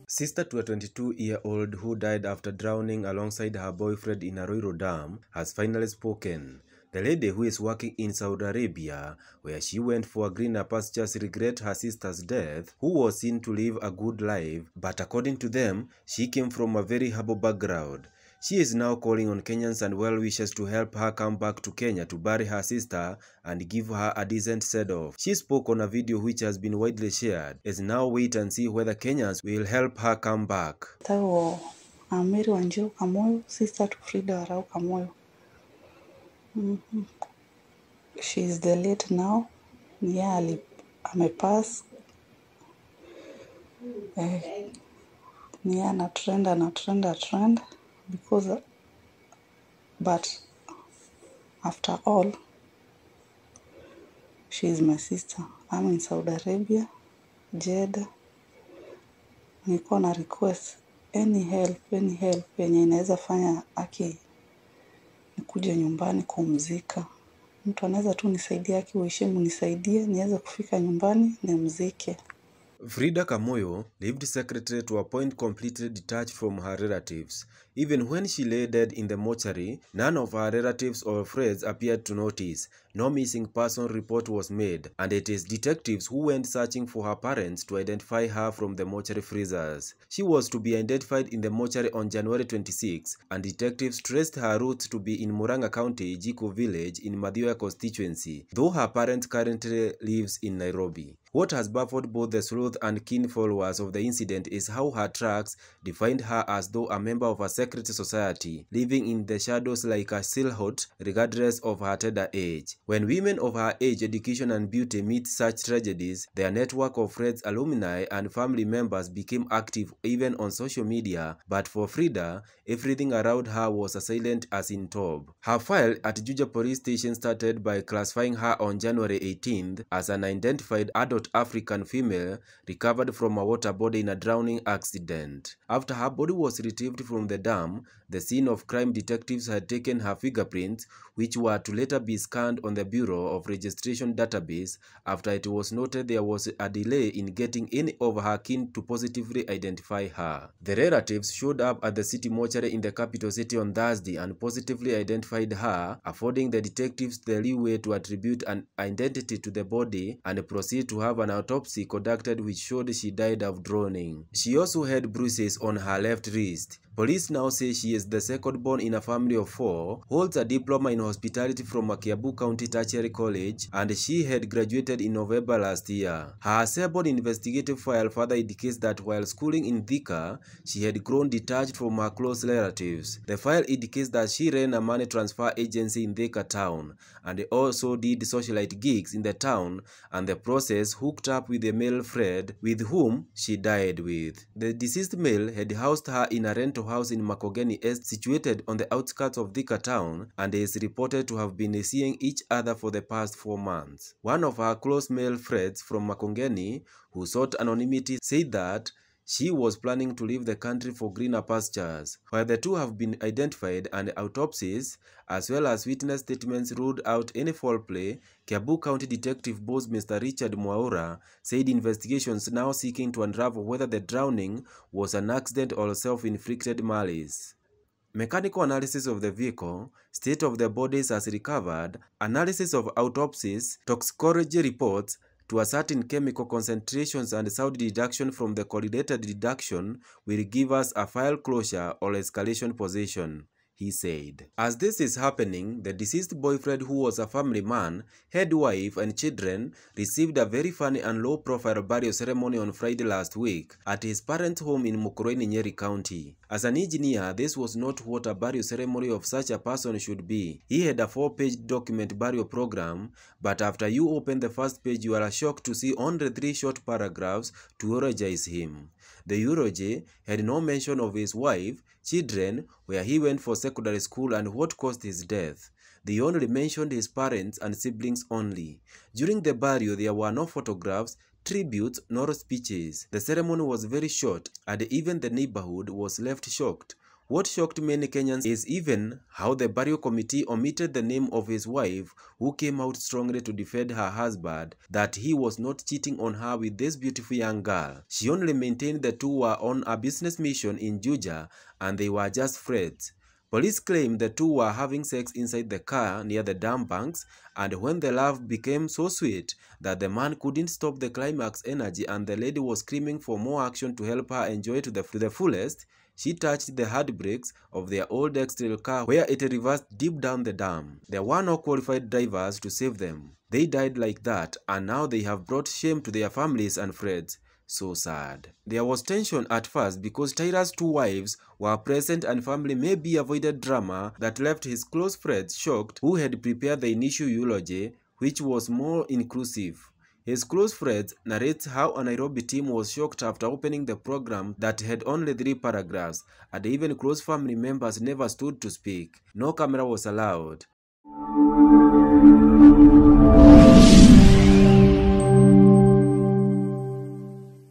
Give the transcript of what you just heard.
Sister to a 22-year-old who died after drowning alongside her boyfriend in a Ruiru dam has finally spoken. The lady, who is working in Saudi Arabia, where she went for greener pastures, regrets her sister's death, who was seen to live a good life, but according to them, she came from a very humble background. She is now calling on Kenyans and well-wishers to help her come back to Kenya to bury her sister and give her a decent send-off. She spoke on a video which has been widely shared. Let's now wait and see whether Kenyans will help her come back. Mary Wanjiru Kamoyo, sister to Frida Arau Kamoyo. She is the late now. Yeah, amepass. Yeah, na trend. Because, but after all, she is my sister. I'm in Saudi Arabia, Jeddah. Niko na request any help yenye inaweza fanya aki nikuje nyumbani kumzika. Mtu anaweza tu nisaidia, akiwaheshimu nisaidie niweze kufika nyumbani nimzike. Frida Kamoyo lived secretly to a point completely detached from her relatives. Even when she lay dead in the mortuary, none of her relatives or friends appeared to notice. No missing person report was made, and it is detectives who went searching for her parents to identify her from the mortuary freezers. She was to be identified in the mortuary on January 26, and detectives traced her route to be in Murang'a County, Jiko village in Mathioya constituency, though her parent currently lives in Nairobi. What has baffled both the sleuth and keen followers of the incident is how her tracks defined her as though a member of a secret society, living in the shadows like a silhouette regardless of her tender age. When women of her age, education and beauty meet such tragedies, their network of friends, alumni and family members became active even on social media, but for Frida, everything around her was as silent as in tomb. Her file at Juja police station started by classifying her on January 18th as an identified adult African female recovered from a water body in a drowning accident. After her body was retrieved from the dam, the scene of crime detectives had taken her fingerprints, which were to later be scanned on the Bureau of Registration database after it was noted there was a delay in getting any of her kin to positively identify her. The relatives showed up at the city mortuary in the capital city on Thursday and positively identified her, affording the detectives the leeway to attribute an identity to the body and proceed to have an autopsy conducted which showed she died of drowning. She also had bruises on her left wrist. Police now say she is the second born in a family of 4, holds a diploma in hospitality from a Kiambu County Tertiary College, and she had graduated in November last year. Her assembled investigative file further indicates that while schooling in Thika, she had grown detached from her close relatives. The file indicates that she ran a money transfer agency in Thika town, and also did socialite gigs in the town, and the process hooked up with a male friend with whom she died with. The deceased male had housed her in a rental house in Makongeni East, situated on the outskirts of Thika town, and is reported to have been seeing each other for the past 4 months. One of her close male friends from Makongeni, who sought anonymity, said that she was planning to leave the country for greener pastures. While the two have been identified and autopsies, as well as witness statements, ruled out any foul play, Kiambu County Detective Boss Mr. Richard Mwaura said investigations now seeking to unravel whether the drowning was an accident or self-inflicted malice. Mechanical analysis of the vehicle, state of the bodies as recovered, analysis of autopsies, toxicology reports, to ascertain chemical concentrations and sound deduction from the correlated deduction will give us a file closure or escalation position, he said. As this is happening, the deceased boyfriend, who was a family man, had wife and children, received a very funny and low-profile burial ceremony on Friday last week at his parents' home in Mukurweini, Nyeri County. As an engineer, this was not what a burial ceremony of such a person should be. He had a 4-page document burial program, but after you open the first page, you are shocked to see only 3 short paragraphs to eulogize him. The eulogy had no mention of his wife, children, where he went for secondary school, and what caused his death. They only mentioned his parents and siblings only. During the burial, there were no photographs, tributes, nor speeches. The ceremony was very short, and even the neighborhood was left shocked. What shocked many Kenyans is even how the burial committee omitted the name of his wife, who came out strongly to defend her husband that he was not cheating on her with this beautiful young girl. She only maintained the two were on a business mission in Juja and they were just friends. Police claim the two were having sex inside the car near the dam banks, and when the love became so sweet that the man couldn't stop the climax energy and the lady was screaming for more action to help her enjoy it to the fullest, she touched the handbrakes of their old X-Trail car where it reversed deep down the dam. There were no qualified drivers to save them. They died like that, and now they have brought shame to their families and friends. So sad. There was tension at first because Tyra's two wives were present and family maybe avoided drama that left his close friends shocked, who had prepared the initial eulogy, which was more inclusive. His close friends narrates how a Nairobi team was shocked after opening the program that had only 3 paragraphs, and even close family members never stood to speak. No camera was allowed.